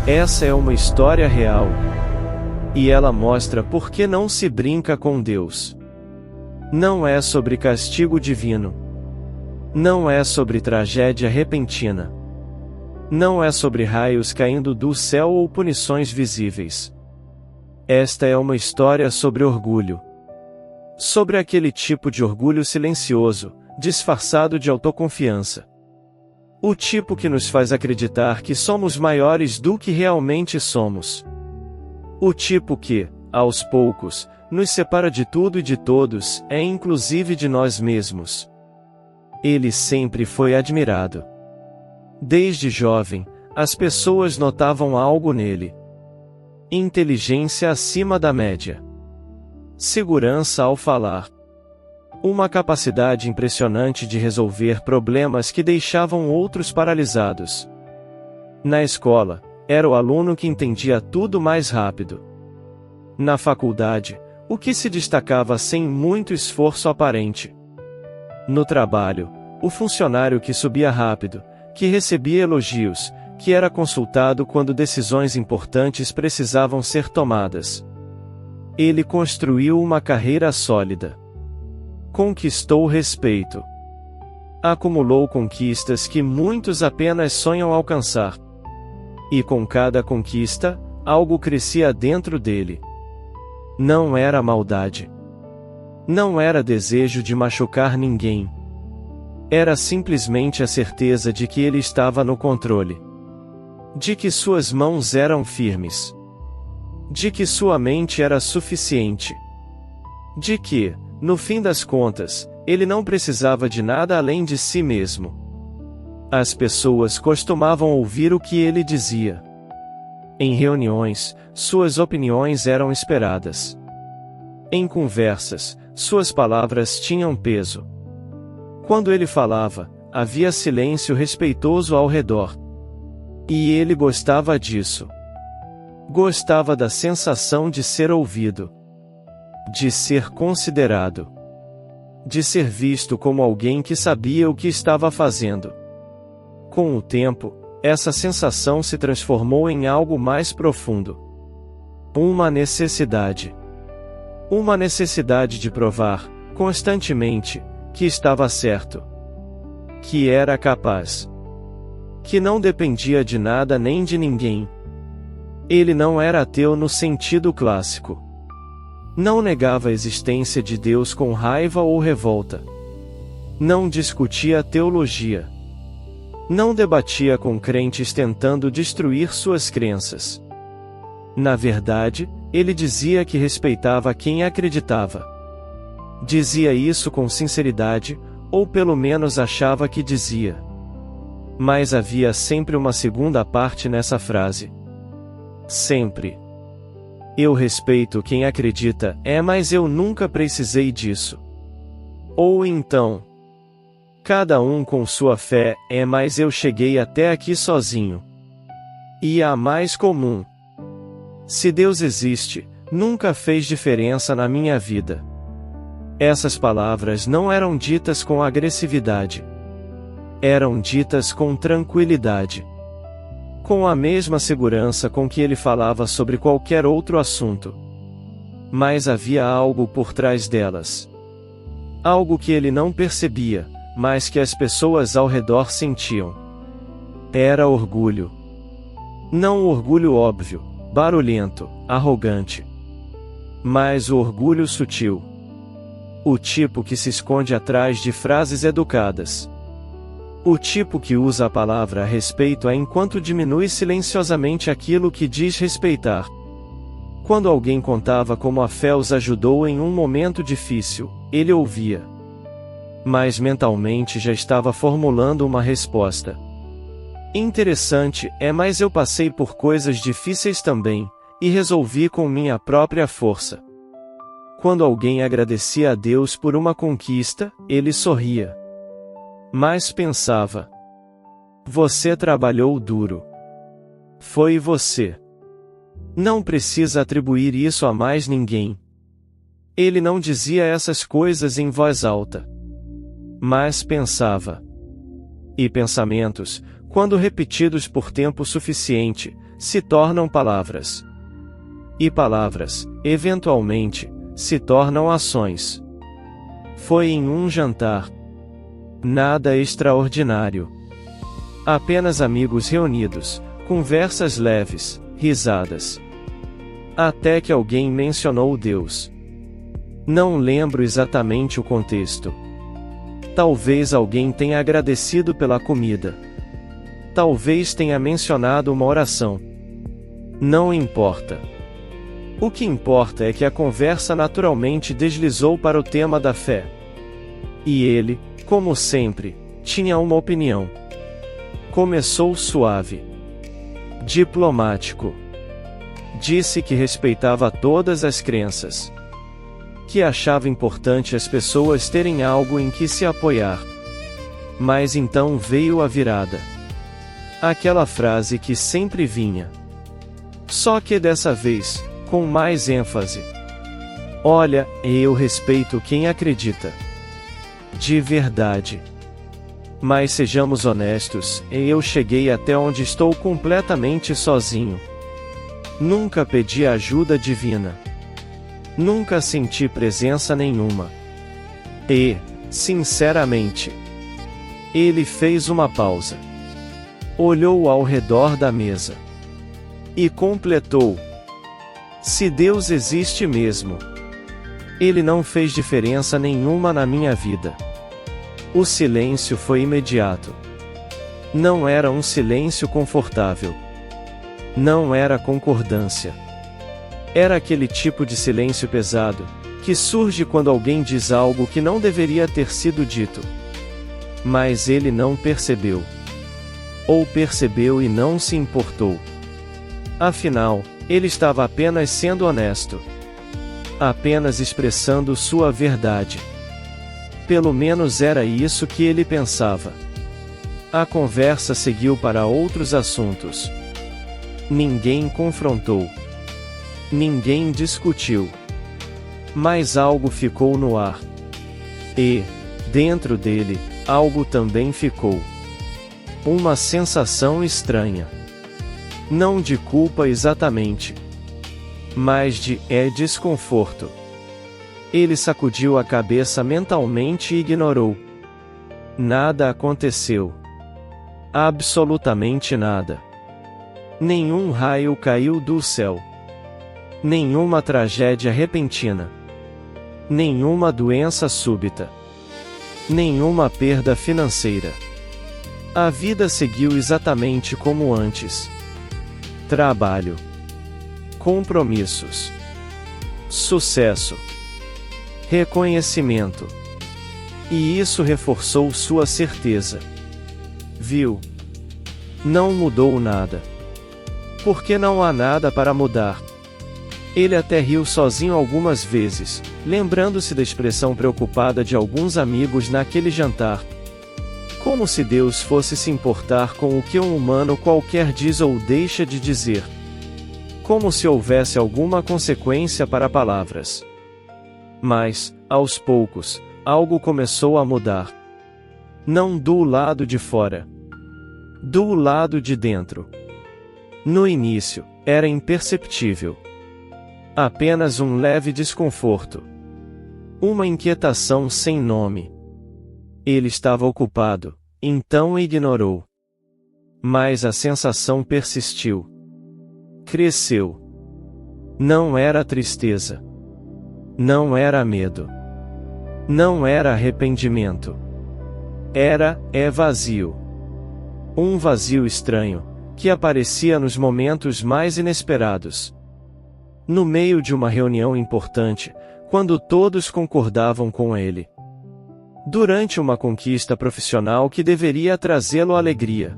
Essa é uma história real. E ela mostra por que não se brinca com Deus. Não é sobre castigo divino. Não é sobre tragédia repentina. Não é sobre raios caindo do céu ou punições visíveis. Esta é uma história sobre orgulho. Sobre aquele tipo de orgulho silencioso, disfarçado de autoconfiança. O tipo que nos faz acreditar que somos maiores do que realmente somos. O tipo que, aos poucos, nos separa de tudo e de todos, inclusive de nós mesmos. Ele sempre foi admirado. Desde jovem, as pessoas notavam algo nele. Inteligência acima da média. Segurança ao falar. Uma capacidade impressionante de resolver problemas que deixavam outros paralisados. Na escola, era o aluno que entendia tudo mais rápido. Na faculdade, o que se destacava sem muito esforço aparente. No trabalho, o funcionário que subia rápido, que recebia elogios, que era consultado quando decisões importantes precisavam ser tomadas. Ele construiu uma carreira sólida. Conquistou respeito. Acumulou conquistas que muitos apenas sonham alcançar. E com cada conquista, algo crescia dentro dele. Não era maldade. Não era desejo de machucar ninguém. Era simplesmente a certeza de que ele estava no controle. De que suas mãos eram firmes. De que sua mente era suficiente. De que, no fim das contas, ele não precisava de nada além de si mesmo. As pessoas costumavam ouvir o que ele dizia. Em reuniões, suas opiniões eram esperadas. Em conversas, suas palavras tinham peso. Quando ele falava, havia silêncio respeitoso ao redor. E ele gostava disso. Gostava da sensação de ser ouvido. De ser considerado. De ser visto como alguém que sabia o que estava fazendo. Com o tempo, essa sensação se transformou em algo mais profundo. Uma necessidade. Uma necessidade de provar, constantemente, que estava certo. Que era capaz. Que não dependia de nada nem de ninguém. Ele não era ateu no sentido clássico. Não negava a existência de Deus com raiva ou revolta. Não discutia teologia. Não debatia com crentes tentando destruir suas crenças. Na verdade, ele dizia que respeitava quem acreditava. Dizia isso com sinceridade, ou pelo menos achava que dizia. Mas havia sempre uma segunda parte nessa frase. Sempre. Eu respeito quem acredita, mas eu nunca precisei disso. Ou então. Cada um com sua fé, mas eu cheguei até aqui sozinho. E a mais comum. Se Deus existe, nunca fez diferença na minha vida. Essas palavras não eram ditas com agressividade. Eram ditas com tranquilidade. Com a mesma segurança com que ele falava sobre qualquer outro assunto. Mas havia algo por trás delas. Algo que ele não percebia, mas que as pessoas ao redor sentiam. Era orgulho. Não o orgulho óbvio, barulhento, arrogante. Mas o orgulho sutil. O tipo que se esconde atrás de frases educadas. O tipo que usa a palavra respeito enquanto diminui silenciosamente aquilo que diz respeitar. Quando alguém contava como a fé os ajudou em um momento difícil, ele ouvia. Mas mentalmente já estava formulando uma resposta. Interessante, mas eu passei por coisas difíceis também, e resolvi com minha própria força. Quando alguém agradecia a Deus por uma conquista, ele sorria. Mas pensava. Você trabalhou duro. Foi você. Não precisa atribuir isso a mais ninguém. Ele não dizia essas coisas em voz alta. Mas pensava. E pensamentos, quando repetidos por tempo suficiente, se tornam palavras. E palavras, eventualmente, se tornam ações. Foi em um jantar. Nada extraordinário. Apenas amigos reunidos, conversas leves, risadas. Até que alguém mencionou Deus. Não lembro exatamente o contexto. Talvez alguém tenha agradecido pela comida. Talvez tenha mencionado uma oração. Não importa. O que importa é que a conversa naturalmente deslizou para o tema da fé. E ele, como sempre, tinha uma opinião. Começou suave. Diplomático. Disse que respeitava todas as crenças. Que achava importante as pessoas terem algo em que se apoiar. Mas então veio a virada. Aquela frase que sempre vinha. Só que dessa vez, com mais ênfase. Olha, eu respeito quem acredita. De verdade. Mas sejamos honestos, eu cheguei até onde estou completamente sozinho. Nunca pedi ajuda divina. Nunca senti presença nenhuma. E, sinceramente, ele fez uma pausa. Olhou ao redor da mesa. E completou. Se Deus existe mesmo, ele não fez diferença nenhuma na minha vida. O silêncio foi imediato. Não era um silêncio confortável. Não era concordância. Era aquele tipo de silêncio pesado, que surge quando alguém diz algo que não deveria ter sido dito. Mas ele não percebeu. Ou percebeu e não se importou. Afinal, ele estava apenas sendo honesto. Apenas expressando sua verdade. Pelo menos era isso que ele pensava. A conversa seguiu para outros assuntos. Ninguém confrontou. Ninguém discutiu. Mas algo ficou no ar. E, dentro dele, algo também ficou. Uma sensação estranha. Não de culpa exatamente. Mas de desconforto. Ele sacudiu a cabeça mentalmente e ignorou. Nada aconteceu. Absolutamente nada. Nenhum raio caiu do céu. Nenhuma tragédia repentina. Nenhuma doença súbita. Nenhuma perda financeira. A vida seguiu exatamente como antes. Trabalho. Compromissos. Sucesso. Reconhecimento. E isso reforçou sua certeza. Viu? Não mudou nada. Porque não há nada para mudar. Ele até riu sozinho algumas vezes, lembrando-se da expressão preocupada de alguns amigos naquele jantar. Como se Deus fosse se importar com o que um humano qualquer diz ou deixa de dizer. Como se houvesse alguma consequência para palavras. Mas, aos poucos, algo começou a mudar. Não do lado de fora. Do lado de dentro. No início, era imperceptível. Apenas um leve desconforto. Uma inquietação sem nome. Ele estava ocupado, então ignorou. Mas a sensação persistiu. Cresceu. Não era tristeza. Não era medo. Não era arrependimento. Era vazio. Um vazio estranho, que aparecia nos momentos mais inesperados. No meio de uma reunião importante, quando todos concordavam com ele. Durante uma conquista profissional que deveria trazê-lo alegria.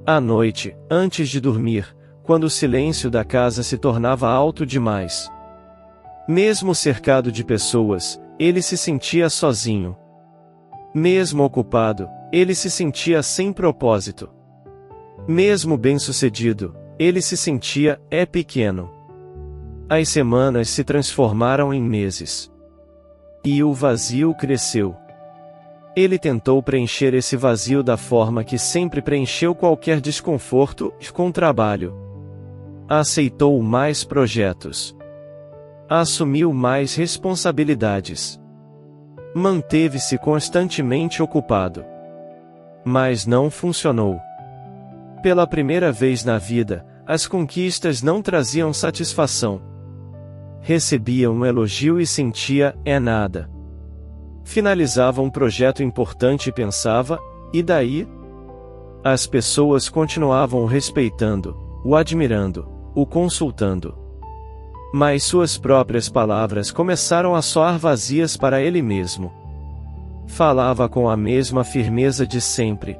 À noite, antes de dormir, quando o silêncio da casa se tornava alto demais. Mesmo cercado de pessoas, ele se sentia sozinho. Mesmo ocupado, ele se sentia sem propósito. Mesmo bem-sucedido, ele se sentia pequeno. As semanas se transformaram em meses. E o vazio cresceu. Ele tentou preencher esse vazio da forma que sempre preencheu qualquer desconforto, com trabalho. Aceitou mais projetos. Assumiu mais responsabilidades. Manteve-se constantemente ocupado. Mas não funcionou. Pela primeira vez na vida, as conquistas não traziam satisfação. Recebia um elogio e sentia, é nada. Finalizava um projeto importante e pensava, e daí? As pessoas continuavam o respeitando, o admirando, o consultando. Mas suas próprias palavras começaram a soar vazias para ele mesmo. Falava com a mesma firmeza de sempre.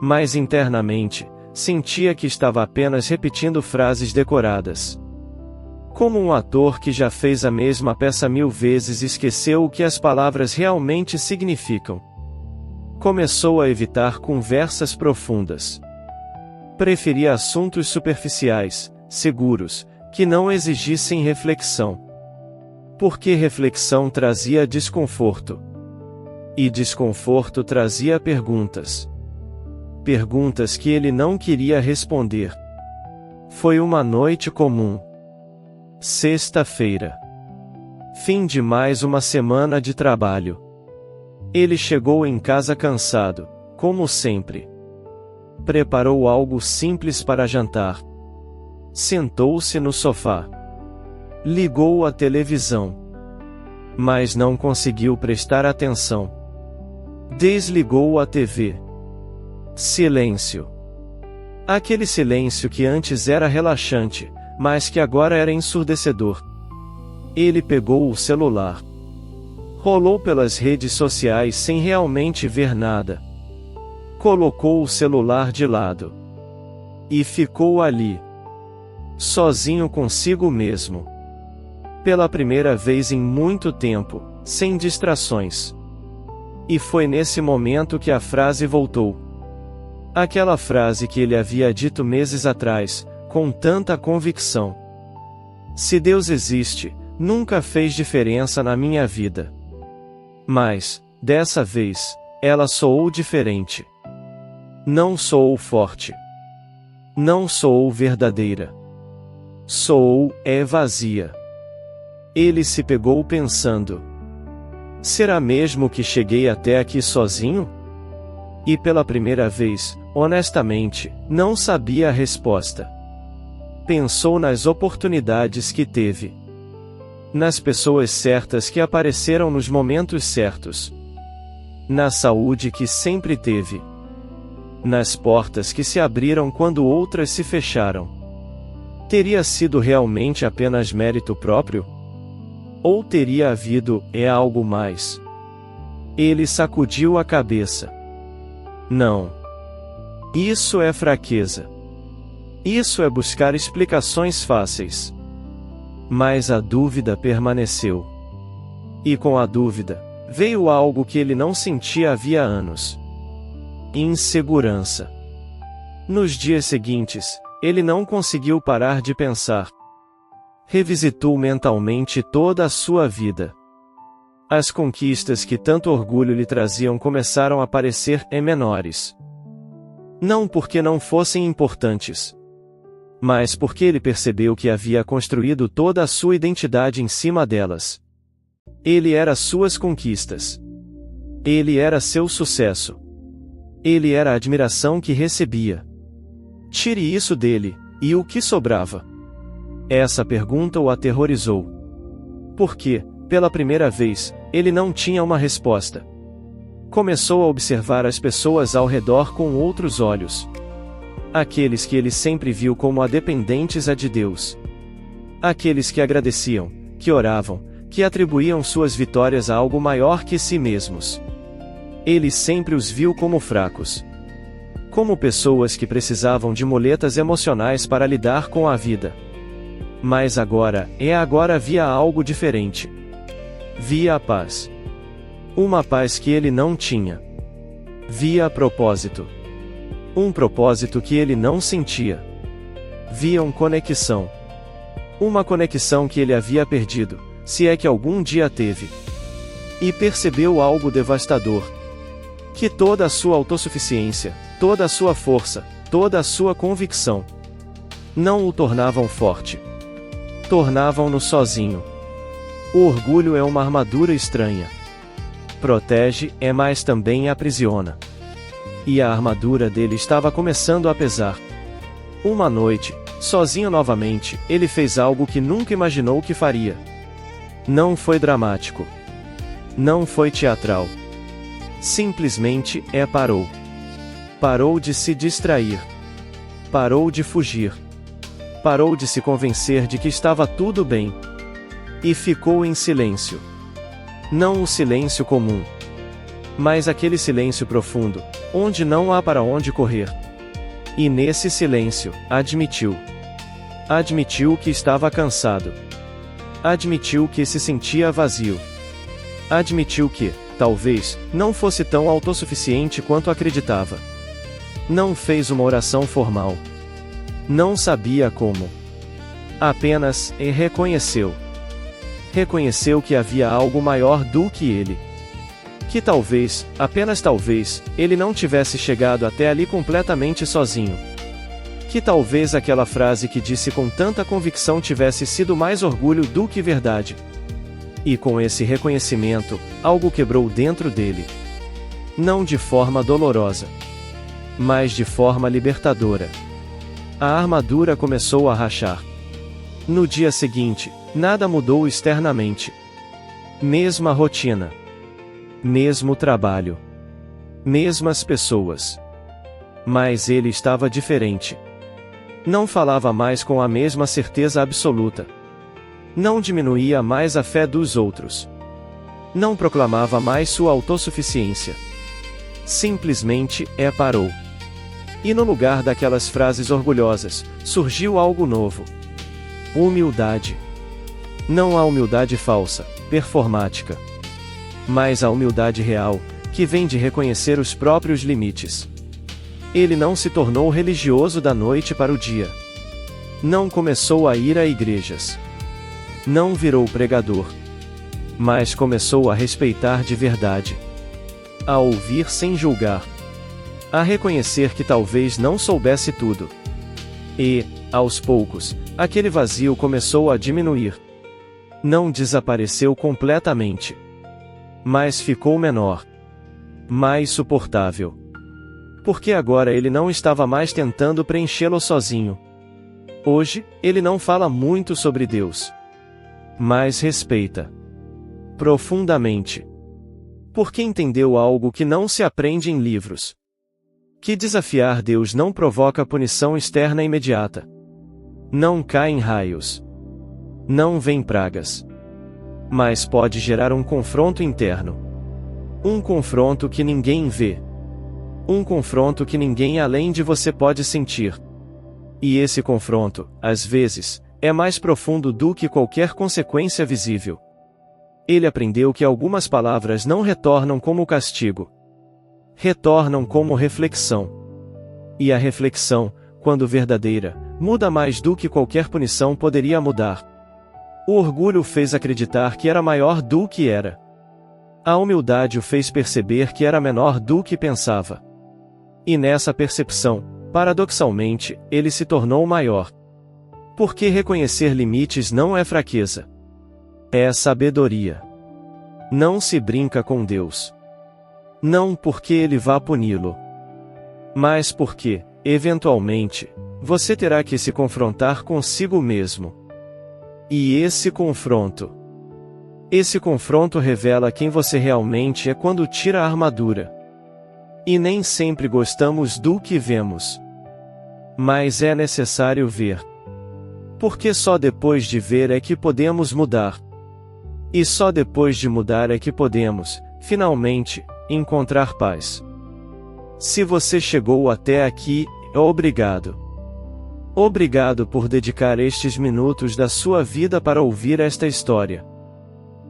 Mas internamente, sentia que estava apenas repetindo frases decoradas. Como um ator que já fez a mesma peça 1000 vezes e esqueceu o que as palavras realmente significam. Começou a evitar conversas profundas. Preferia assuntos superficiais, seguros, que não exigissem reflexão. Porque reflexão trazia desconforto. E desconforto trazia perguntas. Perguntas que ele não queria responder. Foi uma noite comum. Sexta-feira. Fim de mais uma semana de trabalho. Ele chegou em casa cansado, como sempre. Preparou algo simples para jantar. Sentou-se no sofá. Ligou a televisão. Mas não conseguiu prestar atenção. Desligou a TV. Silêncio. Aquele silêncio que antes era relaxante, mas que agora era ensurdecedor. Ele pegou o celular. Rolou pelas redes sociais sem realmente ver nada. Colocou o celular de lado. E ficou ali. Sozinho consigo mesmo. Pela primeira vez em muito tempo, sem distrações. E foi nesse momento que a frase voltou. Aquela frase que ele havia dito meses atrás, com tanta convicção. Se Deus existe, nunca fez diferença na minha vida. Mas, dessa vez, ela soou diferente. Não soou forte. Não soou verdadeira. Soou, vazia. Ele se pegou pensando. Será mesmo que cheguei até aqui sozinho? E pela primeira vez, honestamente, não sabia a resposta. Pensou nas oportunidades que teve. Nas pessoas certas que apareceram nos momentos certos. Na saúde que sempre teve. Nas portas que se abriram quando outras se fecharam. Teria sido realmente apenas mérito próprio? Ou teria havido, algo mais? Ele sacudiu a cabeça. Não. Isso é fraqueza. Isso é buscar explicações fáceis. Mas a dúvida permaneceu. E com a dúvida, veio algo que ele não sentia havia anos. Insegurança. Nos dias seguintes, ele não conseguiu parar de pensar. Revisitou mentalmente toda a sua vida. As conquistas que tanto orgulho lhe traziam começaram a parecer menores. Não porque não fossem importantes, mas porque ele percebeu que havia construído toda a sua identidade em cima delas. Ele era suas conquistas. Ele era seu sucesso. Ele era a admiração que recebia. Tire isso dele, e o que sobrava? Essa pergunta o aterrorizou. Porque, pela primeira vez, ele não tinha uma resposta. Começou a observar as pessoas ao redor com outros olhos. Aqueles que ele sempre viu como dependentes de Deus. Aqueles que agradeciam, que oravam, que atribuíam suas vitórias a algo maior que si mesmos. Ele sempre os viu como fracos. Como pessoas que precisavam de muletas emocionais para lidar com a vida. Mas agora via algo diferente. Via a paz. Uma paz que ele não tinha. Via propósito. Um propósito que ele não sentia. Via uma conexão. Uma conexão que ele havia perdido, se é que algum dia teve. E percebeu algo devastador. Que toda a sua autossuficiência, toda a sua força, toda a sua convicção, Não o tornavam forte. Tornavam-no sozinho. O orgulho é uma armadura estranha. Protege, mas também aprisiona. E a armadura dele estava começando a pesar. Uma noite, sozinho novamente, ele fez algo que nunca imaginou que faria. Não foi dramático. Não foi teatral. Simplesmente, parou. Parou de se distrair. Parou de fugir. Parou de se convencer de que estava tudo bem. E ficou em silêncio. Não o silêncio comum, mas aquele silêncio profundo, onde não há para onde correr. E nesse silêncio, admitiu. Admitiu que estava cansado. Admitiu que se sentia vazio. Admitiu que, talvez, não fosse tão autossuficiente quanto acreditava. Não fez uma oração formal. Não sabia como. Apenas reconheceu. Reconheceu que havia algo maior do que ele. Que talvez, apenas talvez, ele não tivesse chegado até ali completamente sozinho. Que talvez aquela frase que disse com tanta convicção tivesse sido mais orgulho do que verdade. E com esse reconhecimento, algo quebrou dentro dele. Não de forma dolorosa, mas de forma libertadora. A armadura começou a rachar. No dia seguinte, nada mudou externamente. Mesma rotina. Mesmo trabalho. Mesmas pessoas. Mas ele estava diferente. Não falava mais com a mesma certeza absoluta. Não diminuía mais a fé dos outros. Não proclamava mais sua autossuficiência. Simplesmente, parou. E no lugar daquelas frases orgulhosas, surgiu algo novo. Humildade. Não a humildade falsa, performática. Mas a humildade real, que vem de reconhecer os próprios limites. Ele não se tornou religioso da noite para o dia. Não começou a ir a igrejas. Não virou pregador. Mas começou a respeitar de verdade. A ouvir sem julgar. A reconhecer que talvez não soubesse tudo. E, aos poucos, aquele vazio começou a diminuir. Não desapareceu completamente. Mas ficou menor. Mais suportável. Porque agora ele não estava mais tentando preenchê-lo sozinho. Hoje, ele não fala muito sobre Deus. Mas respeita. Profundamente. Porque entendeu algo que não se aprende em livros. Que desafiar Deus não provoca punição externa imediata. Não caem raios. Não vem pragas. Mas pode gerar um confronto interno. Um confronto que ninguém vê. Um confronto que ninguém além de você pode sentir. E esse confronto, às vezes, é mais profundo do que qualquer consequência visível. Ele aprendeu que algumas palavras não retornam como castigo. Retornam como reflexão. E a reflexão, quando verdadeira, muda mais do que qualquer punição poderia mudar. O orgulho o fez acreditar que era maior do que era. A humildade o fez perceber que era menor do que pensava. E nessa percepção, paradoxalmente, ele se tornou maior. Porque reconhecer limites não é fraqueza. É sabedoria. Não se brinca com Deus. Não porque ele vá puni-lo. Mas porque, eventualmente, você terá que se confrontar consigo mesmo. E esse confronto revela quem você realmente é quando tira a armadura. E nem sempre gostamos do que vemos. Mas é necessário ver. Porque só depois de ver é que podemos mudar. E só depois de mudar é que podemos, finalmente, encontrar paz. Se você chegou até aqui, obrigado. Obrigado por dedicar estes minutos da sua vida para ouvir esta história.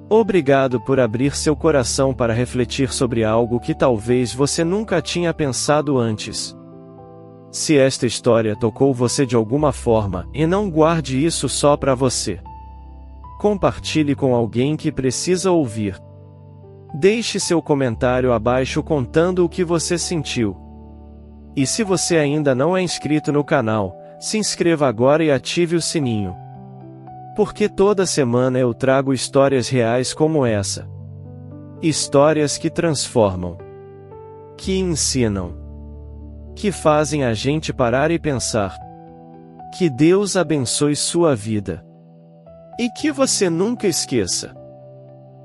Obrigado por abrir seu coração para refletir sobre algo que talvez você nunca tinha pensado antes. Se esta história tocou você de alguma forma, e não guarde isso só para você. Compartilhe com alguém que precisa ouvir. Deixe seu comentário abaixo contando o que você sentiu. E se você ainda não é inscrito no canal, se inscreva agora e ative o sininho. Porque toda semana eu trago histórias reais como essa. Histórias que transformam, que ensinam, que fazem a gente parar e pensar. Que Deus abençoe sua vida. E que você nunca esqueça.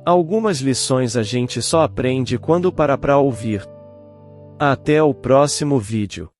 Algumas lições a gente só aprende quando para pra ouvir. Até o próximo vídeo.